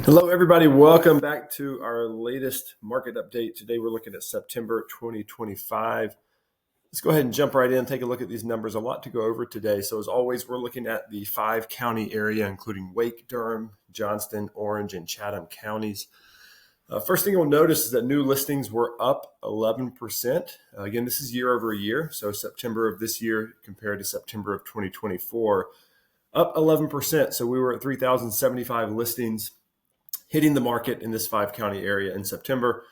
Hello, everybody. Welcome back to our latest market update. Today, we're looking at September 2025. Let's go ahead and jump right in, take a look at these numbers. A lot to go over today. So as always, we're looking at the 5-county area, including Wake, Durham, Johnston, Orange, and Chatham counties. First thing you'll notice is that new listings were up 11%. Again, this is year over year. So September of this year compared to September of 2024, up 11%. So we were at 3,075 listings hitting the market in this 5-county area in September.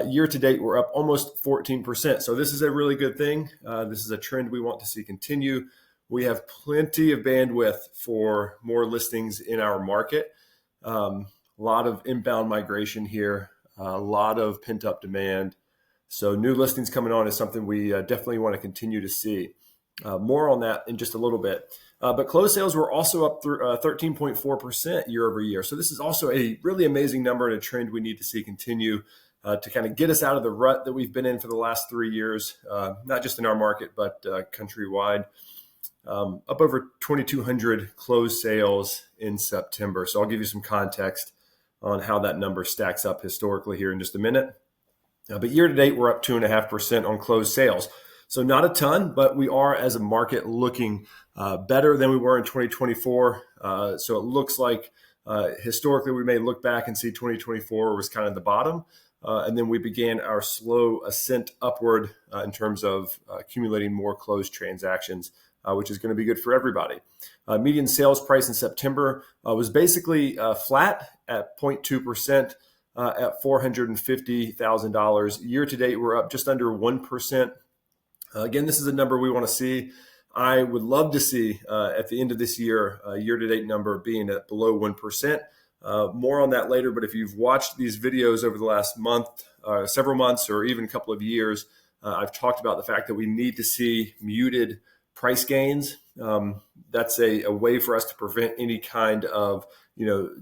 Year to date, we're up almost 14%. So this is a really good thing. This is a trend we want to see continue. We have plenty of bandwidth for more listings in our market. A lot of inbound migration here, a lot of pent up demand. So new listings coming on is something we definitely want to continue to see. More on that in just a little bit. But closed sales were also up 13.4% year over year. So this is also a really amazing number and a trend we need to see continue to kind of get us out of the rut that we've been in for the last 3 years, not just in our market, but countrywide. Up over 2,200 closed sales in September. So I'll give you some context on how that number stacks up historically here in just a minute. But year to date, we're up 2.5% on closed sales. So not a ton, but we are as a market looking better than we were in 2024. So it looks like historically we may look back and see 2024 was kind of the bottom. And then we began our slow ascent upward in terms of accumulating more closed transactions, which is going to be good for everybody. Median sales price in September was basically flat at 0.2%. At $450,000. Year to date, we're up just under 1%. Again, this is a number we want to see. I would love to see at the end of this year, a year-to-date number being at below 1%. More on that later, but if you've watched these videos over the last month, several months, or even a couple of years, I've talked about the fact that we need to see muted price gains. That's a way for us to prevent any kind of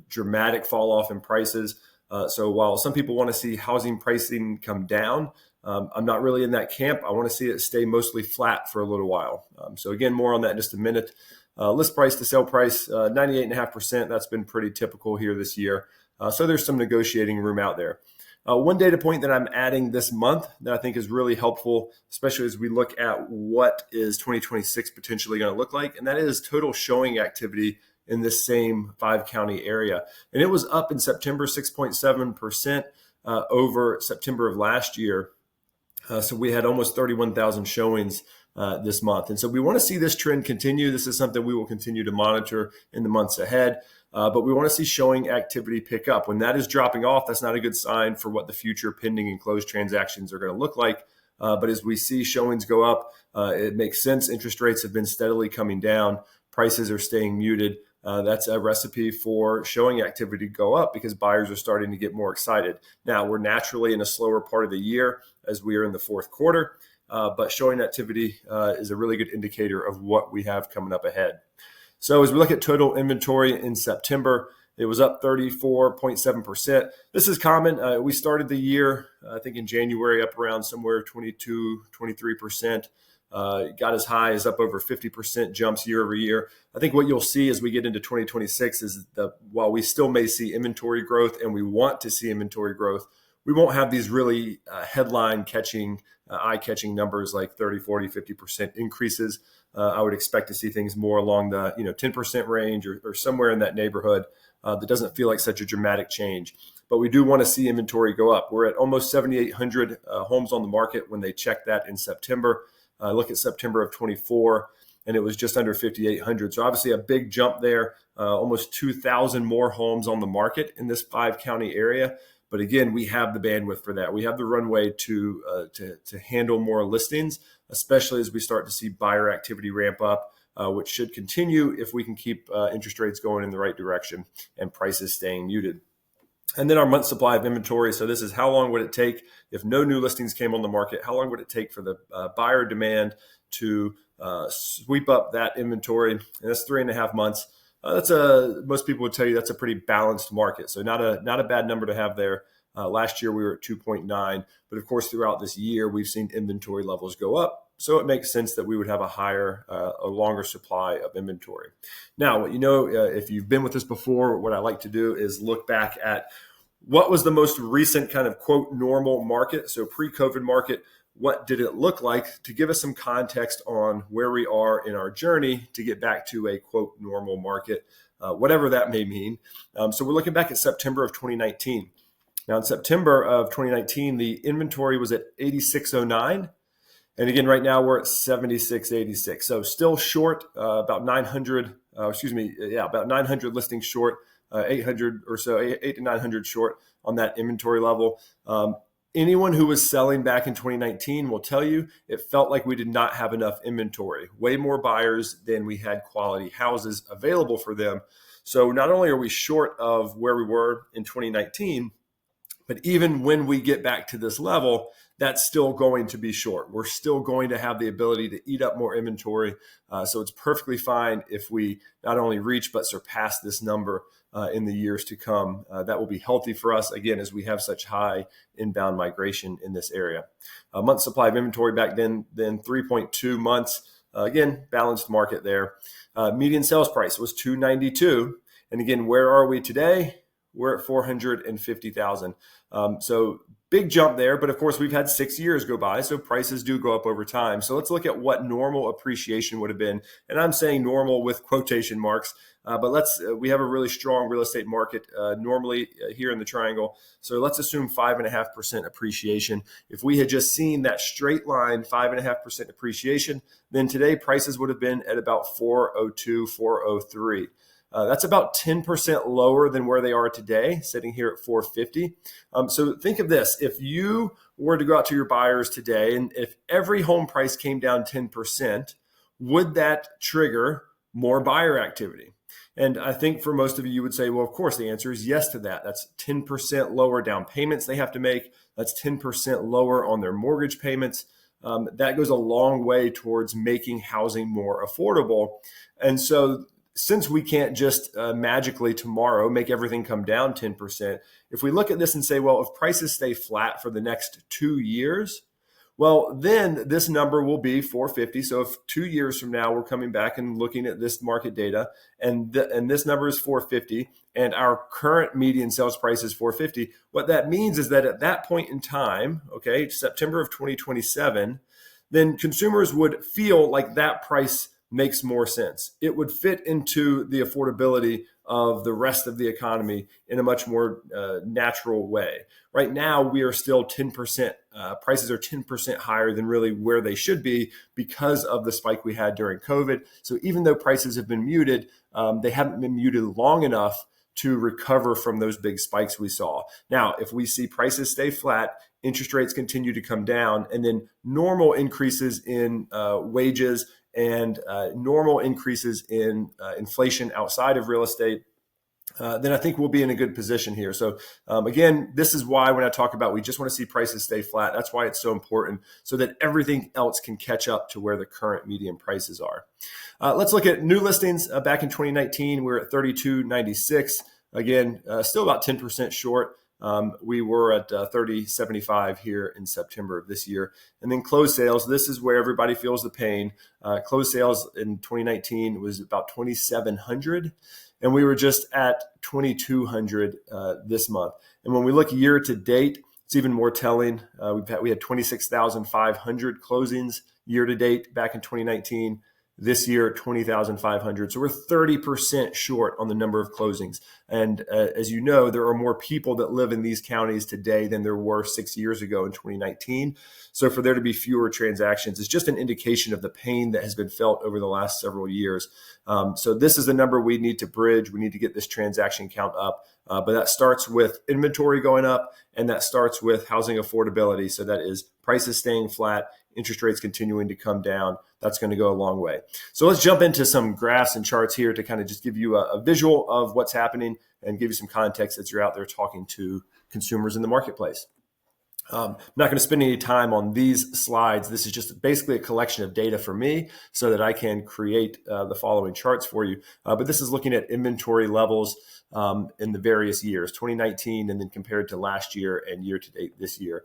dramatic fall off in prices. So while some people want to see housing pricing come down, I'm not really in that camp. I want to see it stay mostly flat for a little while. So again, more on that in just a minute. List price to sell price, 98.5%. That's been pretty typical here this year. So there's some negotiating room out there. One data point that I'm adding this month that I think is really helpful, especially as we look at what is 2026 potentially going to look like, and that is total showing activity in this same 5-county area. And it was up in September 6.7% over September of last year. So we had almost 31,000 showings this month. And so we want to see this trend continue. This is something we will continue to monitor in the months ahead. But we want to see showing activity pick up. When that is dropping off, that's not a good sign for what the future pending and closed transactions are going to look like. But as we see showings go up, it makes sense. Interest rates have been steadily coming down. Prices are staying muted. That's a recipe for showing activity to go up because buyers are starting to get more excited. Now, we're naturally in a slower part of the year as we are in the fourth quarter, but showing activity is a really good indicator of what we have coming up ahead. So as we look at total inventory in September, it was up 34.7%. This is common. We started the year, I think in January, up around somewhere 22, 23%. Got as high as up over 50% jumps year over year. I think what you'll see as we get into 2026 is that while we still may see inventory growth and we want to see inventory growth, we won't have these really headline catching, eye-catching numbers like 30, 40, 50% increases. I would expect to see things more along the 10% range or somewhere in that neighborhood. That doesn't feel like such a dramatic change. But we do want to see inventory go up. We're at almost 7,800 homes on the market when they checked that in September. Look at September of 24, and it was just under 5,800. So obviously a big jump there, almost 2,000 more homes on the market in this 5-county area. But again, we have the bandwidth for that. We have the runway to handle more listings, especially as we start to see buyer activity ramp up, which should continue if we can keep interest rates going in the right direction and prices staying muted. And then our month supply of inventory. So this is how long would it take if no new listings came on the market? How long would it take for the buyer demand to sweep up that inventory? And that's 3.5 months. Most people would tell you that's a pretty balanced market. So not a bad number to have there. Last year we were at 2.9, but of course throughout this year we've seen inventory levels go up. So it makes sense that we would have a longer supply of inventory. Now, if you've been with us before, what I like to do is look back at what was the most recent kind of quote normal market. So pre-COVID market, what did it look like, to give us some context on where we are in our journey to get back to a quote normal market, whatever that may mean. So we're looking back at September of 2019. Now in September of 2019, the inventory was at 8609. And again, right now we're at 7686. So still short, about 900, about 900 listings short, 800 or so, 8 to 900 short on that inventory level. Anyone who was selling back in 2019 will tell you it felt like we did not have enough inventory, way more buyers than we had quality houses available for them. So not only are we short of where we were in 2019, but even when we get back to this level, that's still going to be short. We're still going to have the ability to eat up more inventory. So it's perfectly fine if we not only reach, but surpass this number in the years to come. That will be healthy for us, again, as we have such high inbound migration in this area. Month supply of inventory back then 3.2 months. Again, balanced market there. Median sales price was $292. And again, where are we today? We're at $450,000. So big jump there. But of course, we've had 6 years go by, so prices do go up over time. So let's look at what normal appreciation would have been. And I'm saying normal with quotation marks. But we have a really strong real estate market normally here in the Triangle. So let's assume 5.5% appreciation. If we had just seen that straight line 5.5% appreciation, then today prices would have been at about 402, 403. That's about 10% lower than where they are today, sitting here at 450. So think of this. If you were to go out to your buyers today, and if every home price came down 10%, would that trigger more buyer activity? And I think for most of you would say, well, of course, the answer is yes to that. That's 10% lower down payments they have to make. That's 10% lower on their mortgage payments. That goes a long way towards making housing more affordable. And so since we can't just magically tomorrow make everything come down 10%, if we look at this and say, well, if prices stay flat for the next 2 years, well, then this number will be 450. So if 2 years from now, we're coming back and looking at this market data and this number is 450 and our current median sales price is 450, what that means is that at that point in time, okay, September of 2027, then consumers would feel like that price makes more sense. It would fit into the affordability of the rest of the economy in a much more natural way. Right now, we are still 10%, prices are 10% higher than really where they should be because of the spike we had during COVID. So even though prices have been muted, they haven't been muted long enough to recover from those big spikes we saw. Now, if we see prices stay flat, interest rates continue to come down, and then normal increases in wages and normal increases in inflation outside of real estate, then I think we'll be in a good position here. So again, this is why when I talk about we just want to see prices stay flat, that's why it's so important so that everything else can catch up to where the current median prices are. Let's look at new listings. Back in 2019, we were at 3296. Again, still about 10% short. We were at 3075 here in September of this year. And then closed sales, this is where everybody feels the pain. Closed sales in 2019 was about 2,700. And we were just at 2,200 this month. And when we look year to date, it's even more telling. We had 26,500 closings year to date back in 2019. This year, 20,500. So we're 30% short on the number of closings. And as you know, there are more people that live in these counties today than there were 6 years ago in 2019. So for there to be fewer transactions is just an indication of the pain that has been felt over the last several years. So this is the number we need to bridge. We need to get this transaction count up. But that starts with inventory going up, and that starts with housing affordability. So that is prices staying flat, interest rates continuing to come down. That's going to go a long way. So let's jump into some graphs and charts here to kind of just give you a visual of what's happening and give you some context as you're out there talking to consumers in the marketplace. I'm not going to spend any time on these slides. This is just basically a collection of data for me so that I can create the following charts for you. But this is looking at inventory levels in the various years, 2019, and then compared to last year and year to date this year.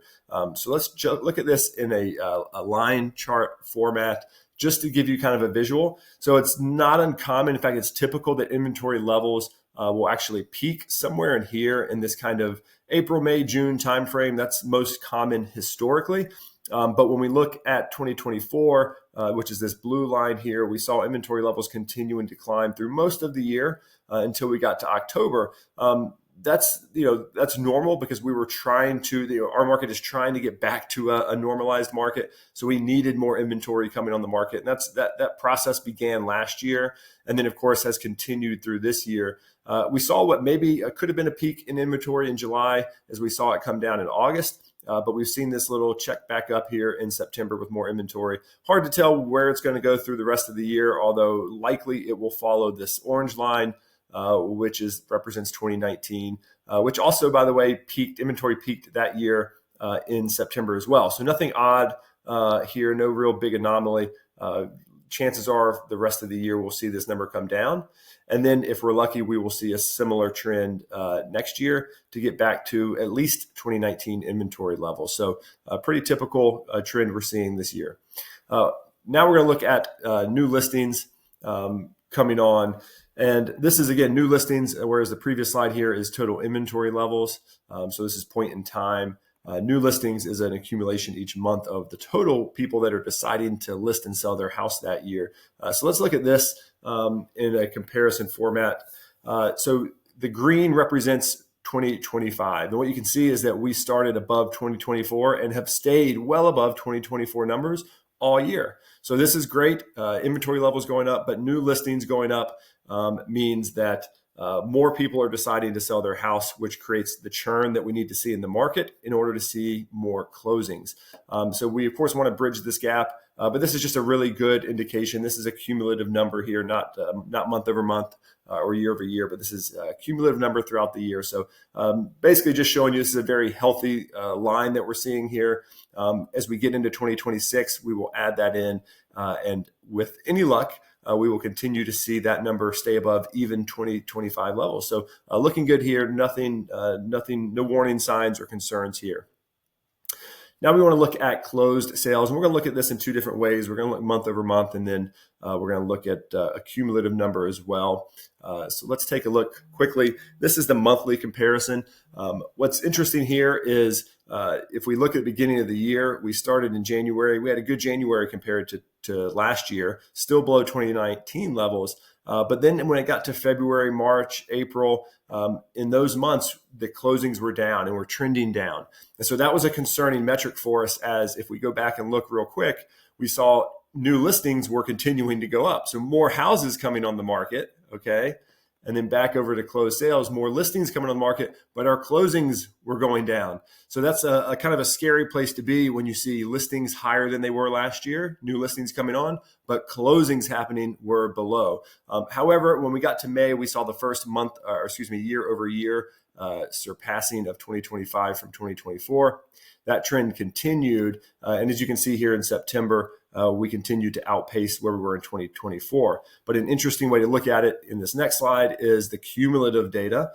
So let's look at this in a line chart format, just to give you kind of a visual. So it's not uncommon. In fact, it's typical that inventory levels will actually peak somewhere in here in this kind of April, May, June timeframe. That's most common historically. But when we look at 2024, which is this blue line here, we saw inventory levels continuing to climb through most of the year until we got to October. That's normal because we were trying to, our market is trying to get back to a normalized market. So we needed more inventory coming on the market. And that process began last year. And then of course has continued through this year. We saw what maybe could have been a peak in inventory in July as we saw it come down in August. But we've seen this little check back up here in September with more inventory. Hard to tell where it's going to go through the rest of the year, although likely it will follow this orange line, which represents 2019, which also, by the way, inventory peaked that year in September as well. So nothing odd here, no real big anomaly. Chances are the rest of the year we'll see this number come down. And then if we're lucky, we will see a similar trend next year to get back to at least 2019 inventory levels. So a pretty typical trend we're seeing this year. Now we're going to look at new listings coming on. And this is, again, new listings, whereas the previous slide here is total inventory levels. So this is point in time. New listings is an accumulation each month of the total people that are deciding to list and sell their house that year. So let's look at this in a comparison format. So the green represents 2025. And what you can see is that we started above 2024 and have stayed well above 2024 numbers all year. So this is great. Inventory levels going up, but new listings going up means that more people are deciding to sell their house, which creates the churn that we need to see in the market in order to see more closings. So we, of course, want to bridge this gap, but this is just a really good indication. This is a cumulative number here, not month over month or year over year, but this is a cumulative number throughout the year. So basically just showing you this is a very healthy line that we're seeing here. As we get into 2026, we will add that in, and with any luck, we will continue to see that number stay above even 2025 levels. So looking good here, no warning signs or concerns here. Now we want to look at closed sales, and we're going to look at this in two different ways. We're going to look month over month, and then we're going to look at a cumulative number as well. So let's take a look quickly. This is the monthly comparison. What's interesting here is if we look at the beginning of the year, we started in January. We had a good January compared to last year, still below 2019 levels. But then when it got to February, March, April, in those months, the closings were down and were trending down. And so that was a concerning metric for us, as if we go back and look real quick, we saw new listings were continuing to go up. So more houses coming on the market, okay? And then back over to closed sales, more listings coming on the market, but our closings were going down. So that's a kind of a scary place to be when you see listings higher than they were last year, new listings coming on, but closings happening were below. However, when we got to May, we saw the first year over year surpassing of 2025 from 2024. That trend continued. And as you can see here in September, we continued to outpace where we were in 2024. But an interesting way to look at it in this next slide is the cumulative data.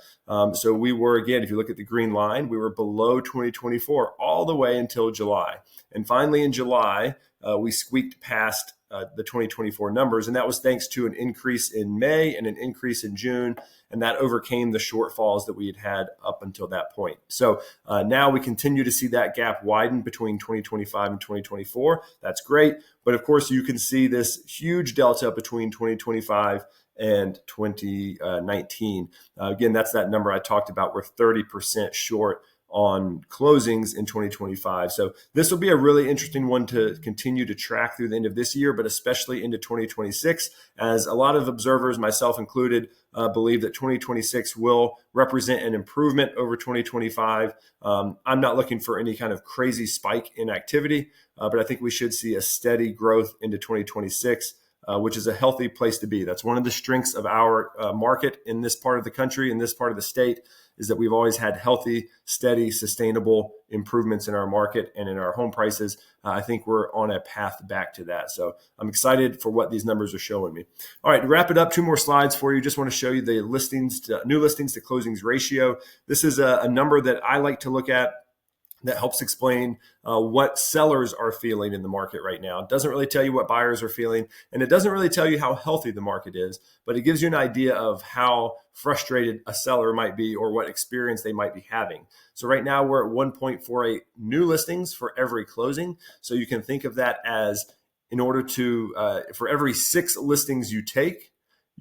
So we were, again, if you look at the green line, we were below 2024 all the way until July. And finally in July, we squeaked past the 2024 numbers. And that was thanks to an increase in May and an increase in June. And that overcame the shortfalls that we had up until that point. So now we continue to see that gap widen between 2025 and 2024. That's great. But of course, you can see this huge delta between 2025 and 2019. Again, that's that number I talked about. We're 30% short on closings in 2025. So this will be a really interesting one to continue to track through the end of this year, but especially into 2026, as a lot of observers, myself included, believe that 2026 will represent an improvement over 2025. I'm not looking for any kind of crazy spike in activity, but I think we should see a steady growth into 2026. which is a healthy place to be. That's one of the strengths of our market in this part of the country, in this part of the state, is that we've always had healthy, steady, sustainable improvements in our market and in our home prices. I think we're on a path back to that. So I'm excited for what these numbers are showing me. All right, to wrap it up, 2 more slides for you. Just want to show you the new listings to closings ratio. This is a number that I like to look at that helps explain what sellers are feeling in the market right now. It doesn't really tell you what buyers are feeling, and it doesn't really tell you how healthy the market is, but it gives you an idea of how frustrated a seller might be or what experience they might be having. So right now we're at 1.48 new listings for every closing. So you can think of that as, in order to, for every 6 listings you take,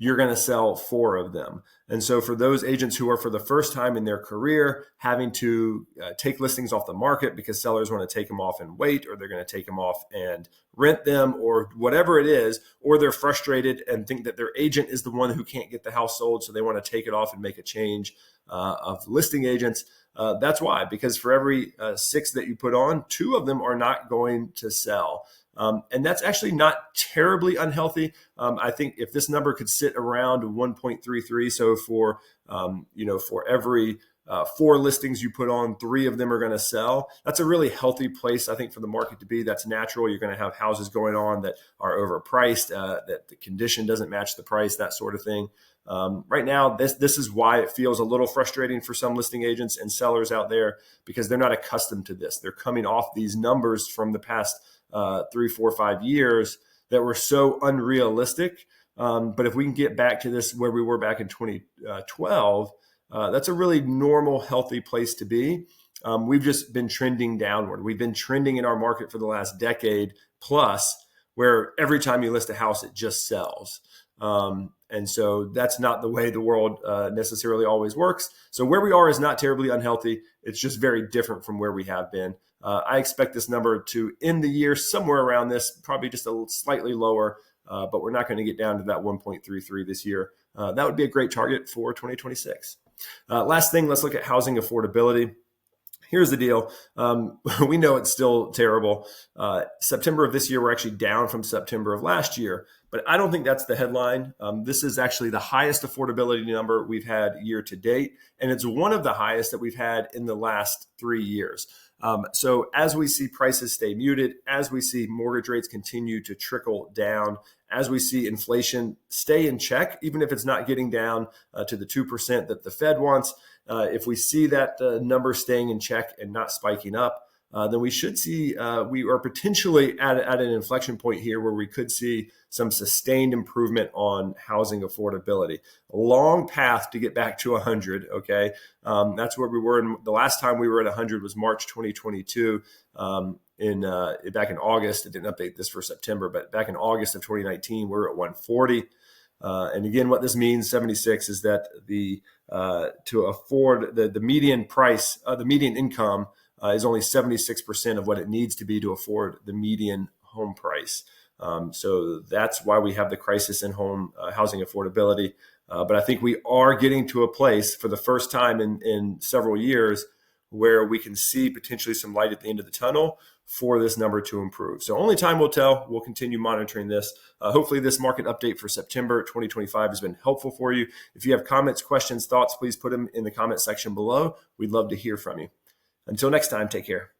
you're going to sell 4 of them. And so for those agents who are for the first time in their career having to take listings off the market because sellers want to take them off and wait, or they're going to take them off and rent them, or whatever it is, or they're frustrated and think that their agent is the one who can't get the house sold, so they want to take it off and make a change of listing agents. That's why, because for every 6 that you put on, 2 of them are not going to sell. And that's actually not terribly unhealthy. I think if this number could sit around 1.33, so for for every 4 listings you put on, 3 of them are going to sell. That's a really healthy place, I think, for the market to be. That's natural. You're going to have houses going on that are overpriced, that the condition doesn't match the price, that sort of thing. Right now, this is why it feels a little frustrating for some listing agents and sellers out there, because they're not accustomed to this. They're coming off these numbers from the past 3, 4, 5 years that were so unrealistic. But if we can get back to this where we were back in 2012, that's a really normal, healthy place to be. We've just been trending downward. We've been trending in our market for the last decade plus, where every time you list a house, it just sells. And so that's not the way the world necessarily always works. So where we are is not terribly unhealthy. It's just very different from where we have been. I expect this number to end the year somewhere around this, probably just a slightly lower, but we're not going to get down to that 1.33 this year. That would be a great target for 2026. Last thing, let's look at housing affordability. Here's the deal. We know it's still terrible. September of this year, we're actually down from September of last year, but I don't think that's the headline. This is actually the highest affordability number we've had year to date, and it's one of the highest that we've had in the last 3 years. So as we see prices stay muted, as we see mortgage rates continue to trickle down, as we see inflation stay in check, even if it's not getting down to the 2% that the Fed wants, if we see that number staying in check and not spiking up, then we should see, we are potentially at an inflection point here where we could see some sustained improvement on housing affordability. A long path to get back to 100, okay? That's where we were. The last time we were at 100 was March 2022. Back in August, I didn't update this for September, but back in August of 2019, we were at 140. And again, what this means, 76, is that to afford the median price, the median income is only 76% of what it needs to be to afford the median home price. So that's why we have the crisis in home housing affordability. But I think we are getting to a place for the first time in several years where we can see potentially some light at the end of the tunnel for this number to improve. So only time will tell. We'll continue monitoring this. Hopefully this market update for September 2025 has been helpful for you. If you have comments, questions, thoughts, please put them in the comment section below. We'd love to hear from you. Until next time, take care.